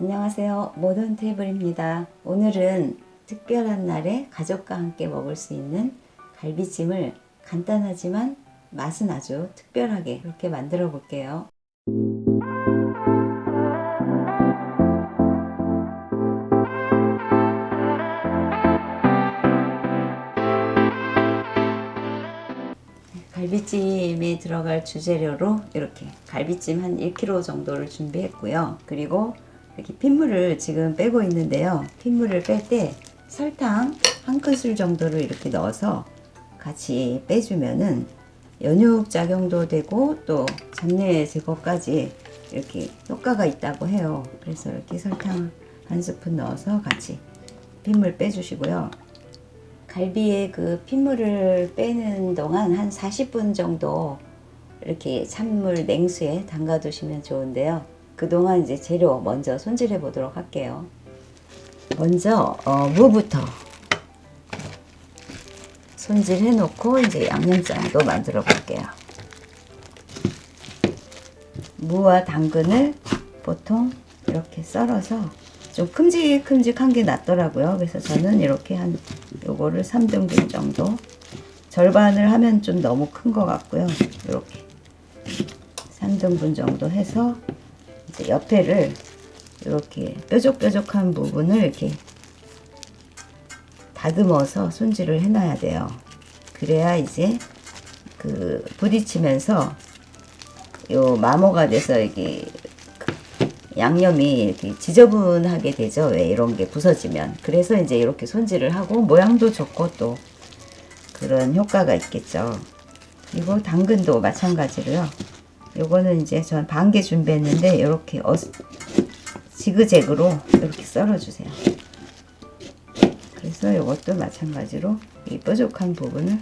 안녕하세요. 모던 테이블입니다. 오늘은 특별한 날에 가족과 함께 먹을 수 있는 갈비찜을 간단하지만 맛은 아주 특별하게 이렇게 만들어 볼게요. 갈비찜에 들어갈 주재료로 이렇게 갈비찜 한 1kg 정도를 준비했고요. 그리고 이렇게 핏물을 지금 빼고 있는데요. 핏물을 뺄 때 설탕 한 큰술 정도를 이렇게 넣어서 같이 빼주면은 연육 작용도 되고 또 잡내 제거까지 이렇게 효과가 있다고 해요. 그래서 이렇게 설탕 한 스푼 넣어서 같이 핏물 빼주시고요. 갈비에 그 핏물을 빼는 동안 한 40분 정도 이렇게 찬물 냉수에 담가 두시면 좋은데요. 그동안 이제 재료 먼저 손질해 보도록 할게요. 먼저 무부터 손질해 놓고 이제 양념장도 만들어 볼게요. 무와 당근을 보통 이렇게 썰어서 좀 큼직큼직한 게 낫더라고요. 그래서 저는 이렇게 한 요거를 3등분 정도, 절반을 하면 좀 너무 큰 것 같고요. 이렇게 3등분 정도 해서 이제 옆에를 이렇게 뾰족뾰족한 부분을 이렇게 다듬어서 손질을 해놔야 돼요. 그래야 이제 그 부딪히면서 요 마모가 돼서 이게 양념이 이렇게 지저분하게 되죠. 왜 이런 게 부서지면. 그래서 이제 이렇게 손질을 하고 모양도 좋고 또 그런 효과가 있겠죠. 그리고 당근도 마찬가지로요. 요거는 이제 전 반 개 준비했는데 이렇게 지그재그로 이렇게 썰어주세요. 그래서 이것도 마찬가지로 이 뾰족한 부분을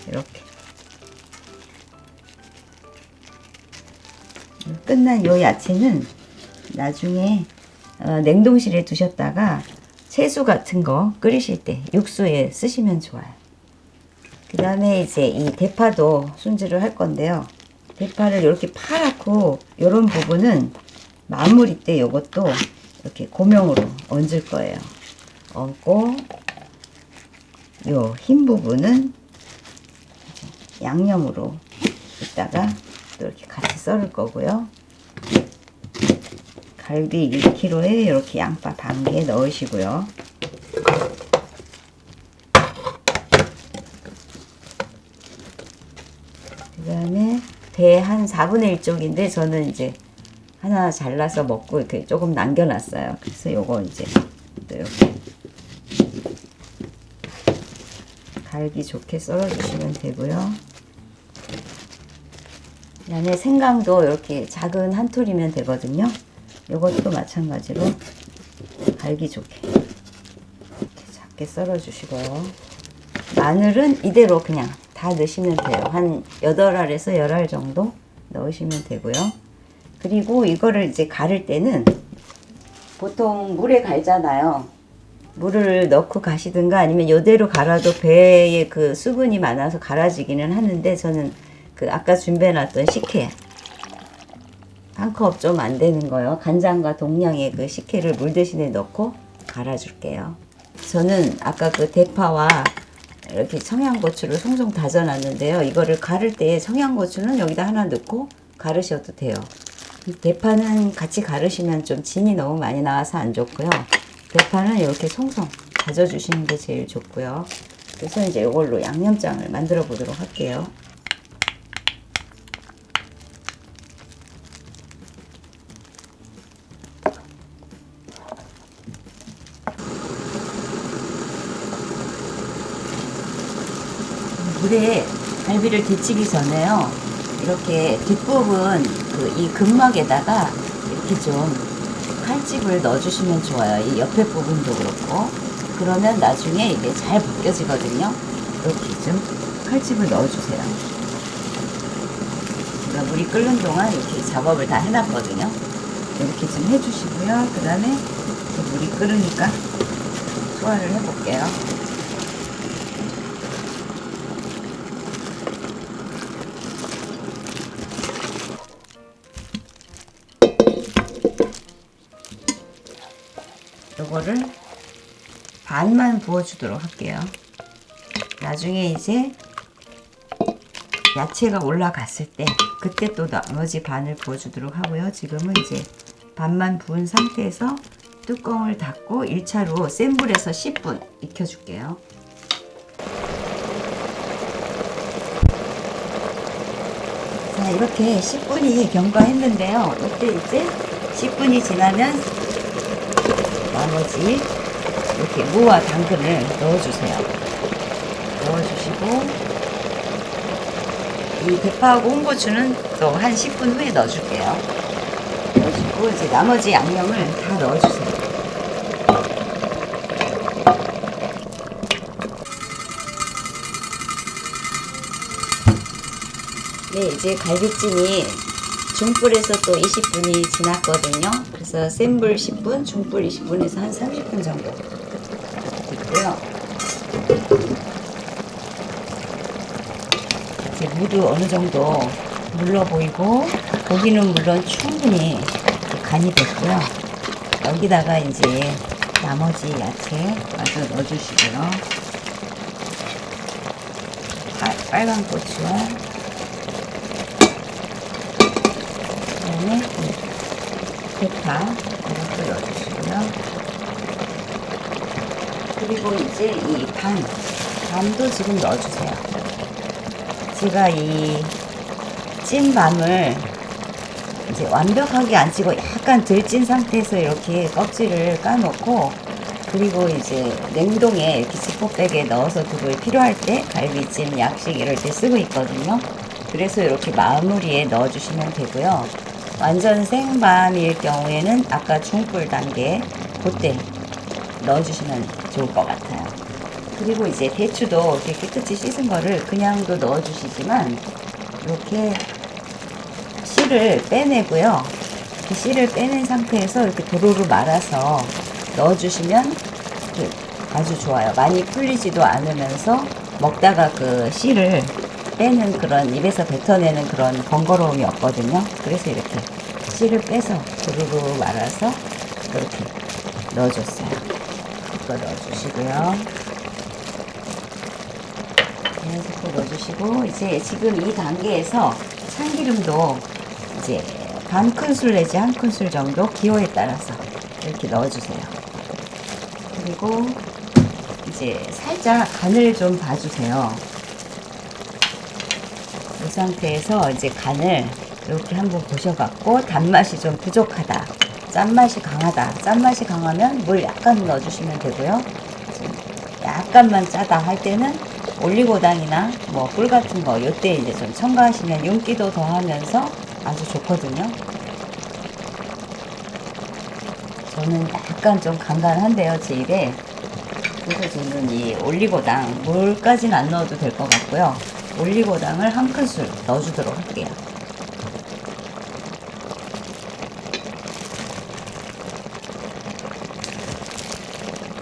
이렇게 끝난 요 야채는 나중에 냉동실에 두셨다가 채소 같은 거 끓이실 때 육수에 쓰시면 좋아요. 그 다음에 이제 이 대파도 손질을 할 건데요. 대파를 이렇게 파랗고 이런 부분은 마무리 때 이것도 이렇게 고명으로 얹을 거예요. 얹고 요 흰 부분은 양념으로 이따가 또 이렇게 같이 썰을 거고요. 갈비 1kg에 이렇게 양파 반 개 넣으시고요. 그 다음에 배 한 4분의 1쪽인데 저는 이제 하나 잘라서 먹고 이렇게 조금 남겨놨어요. 그래서 요거 이제 또 이렇게 갈기 좋게 썰어주시면 되고요. 그 다음에 생강도 이렇게 작은 한 톨이면 되거든요. 요것도 마찬가지로 갈기 좋게 이렇게 작게 썰어주시고요. 마늘은 이대로 그냥 다 넣으시면 돼요. 한 8알에서 10알 정도 넣으시면 되고요. 그리고 이거를 이제 갈을 때는 보통 물에 갈잖아요. 물을 넣고 가시든가 아니면 이대로 갈아도 배에 그 수분이 많아서 갈아지기는 하는데 저는 그 아까 준비해놨던 식혜 한 컵 좀 안 되는 거요. 간장과 동량의 그 식혜를 물 대신에 넣고 갈아줄게요. 저는 아까 그 대파와 이렇게 청양고추를 송송 다져놨는데요. 이거를 갈을 때 청양고추는 여기다 하나 넣고 갈으셔도 돼요. 대파는 같이 갈으시면 좀 진이 너무 많이 나와서 안 좋고요. 대파는 이렇게 송송 다져주시는 게 제일 좋고요. 그래서 이제 이걸로 양념장을 만들어 보도록 할게요. 물에 갈비를 데치기 전에요. 이렇게 뒷부분 이 근막에다가 이렇게 좀 칼집을 넣어주시면 좋아요. 이 옆에 부분도 그렇고. 그러면 나중에 이게 잘 벗겨지거든요. 이렇게 좀 칼집을 넣어주세요. 제가 물이 끓는 동안 이렇게 작업을 다 해놨거든요. 이렇게 좀 해주시고요. 그 다음에 물이 끓으니까 소화를 해볼게요. 요거를 반만 부어주도록 할게요. 나중에 이제 야채가 올라갔을 때 그때 또 나머지 반을 부어주도록 하고요. 지금은 이제 반만 부은 상태에서 뚜껑을 닫고 1차로 센 불에서 10분 익혀줄게요. 자, 이렇게 10분이 경과했는데요. 이때 이제 10분이 지나면 나머지 이렇게 무와 당근을 넣어주세요. 넣어주시고 이 대파하고 홍고추는 또 한 10분 후에 넣어줄게요. 넣어주고 이제 나머지 양념을 다 넣어주세요. 네, 이제 갈비찜이 중불에서 또 20분이 지났거든요. 그래서 센 불 10분, 중불 20분에서 한 30분 정도 있고요. 이제 무도 어느 정도 물러 보이고 고기는 물론 충분히 간이 됐고요. 여기다가 이제 나머지 야채 마저 넣어주시고요. 빨간 고추와 그다음에 대파 이것도 넣어주시고요. 그리고 이제 이 밤도 지금 넣어주세요. 제가 이 찐밤을 이제 완벽하게 안 찌고 약간 덜 찐 상태에서 이렇게 껍질을 까놓고 그리고 이제 냉동에 이렇게 지퍼백에 넣어서 두고 필요할 때 갈비찜, 약식 이럴 때 쓰고 있거든요. 그래서 이렇게 마무리에 넣어주시면 되고요. 완전 생밤일 경우에는 아까 중불 단계 그때 넣어주시면 좋을 것 같아요. 그리고 이제 대추도 이렇게 깨끗이 씻은 거를 그냥도 넣어주시지만 이렇게 씨를 빼내고요. 그 씨를 빼낸 상태에서 이렇게 도로로 말아서 넣어주시면 아주 좋아요. 많이 풀리지도 않으면서 먹다가 그 씨를 빼는 그런 입에서 뱉어내는 그런 번거로움이 없거든요. 그래서 이렇게 씨를 빼서 도로로 말아서 이렇게 넣어줬어요. 이거 넣어주시고요. 계속 넣어주시고 이제 지금 이 단계에서 참기름도 이제 반 큰술 내지 한 큰술 정도 기호에 따라서 이렇게 넣어주세요. 그리고 이제 살짝 간을 좀 봐주세요. 이 상태에서 이제 간을 이렇게 한번 보셔갖고 단맛이 좀 부족하다, 짠맛이 강하다, 짠맛이 강하면 물 약간 넣어주시면 되고요. 약간만 짜다 할 때는 올리고당이나 뭐 꿀 같은 거 요때 이제 좀 첨가하시면 윤기도 더하면서 아주 좋거든요. 저는 약간 좀 간간한데요, 제 입에. 그래서 저는 이 올리고당 물까지는 안 넣어도 될 것 같고요. 올리고당을 한 큰술 넣어주도록 할게요.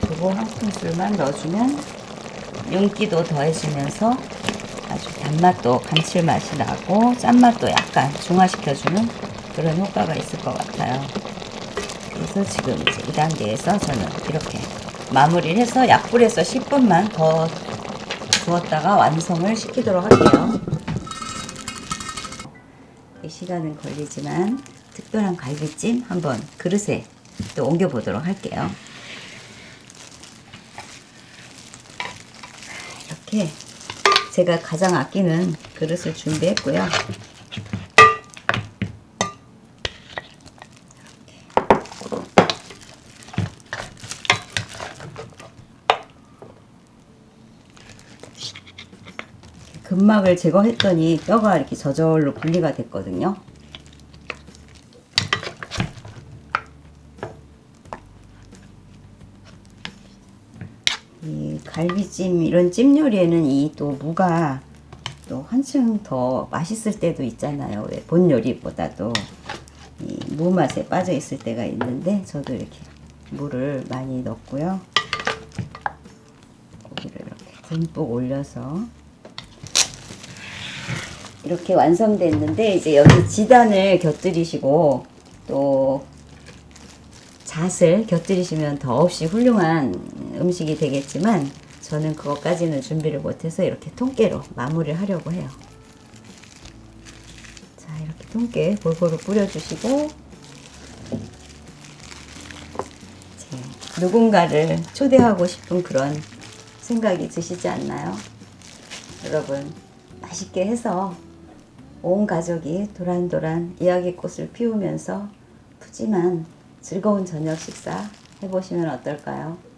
그리고 한 큰술만 넣어주면 윤기도 더해지면서 아주 단맛도 감칠맛이 나고 짠맛도 약간 중화시켜주는 그런 효과가 있을 것 같아요. 그래서 지금 이제 이 단계에서 저는 이렇게 마무리를 해서 약불에서 10분만 더 구웠다가 완성을 시키도록 할게요. 이 시간은 걸리지만 특별한 갈비찜 한번 그릇에 또 옮겨 보도록 할게요. 이렇게 제가 가장 아끼는 그릇을 준비했고요. 근막을 제거했더니 뼈가 이렇게 저절로 분리가 됐거든요. 이 갈비찜 이런 찜 요리에는 이 또 무가 또 한층 더 맛있을 때도 있잖아요. 왜 본 요리보다도 이 무 맛에 빠져 있을 때가 있는데 저도 이렇게 무를 많이 넣고요. 고기를 이렇게 듬뿍 올려서 이렇게 완성됐는데 이제 여기 지단을 곁들이시고 또 잣을 곁들이시면 더없이 훌륭한 음식이 되겠지만 저는 그것까지는 준비를 못해서 이렇게 통깨로 마무리를 하려고 해요. 자, 이렇게 통깨 골고루 뿌려주시고 누군가를 초대하고 싶은 그런 생각이 드시지 않나요? 여러분, 맛있게 해서 온 가족이 도란도란 이야기꽃을 피우면서 푸짐한 즐거운 저녁 식사 해보시면 어떨까요?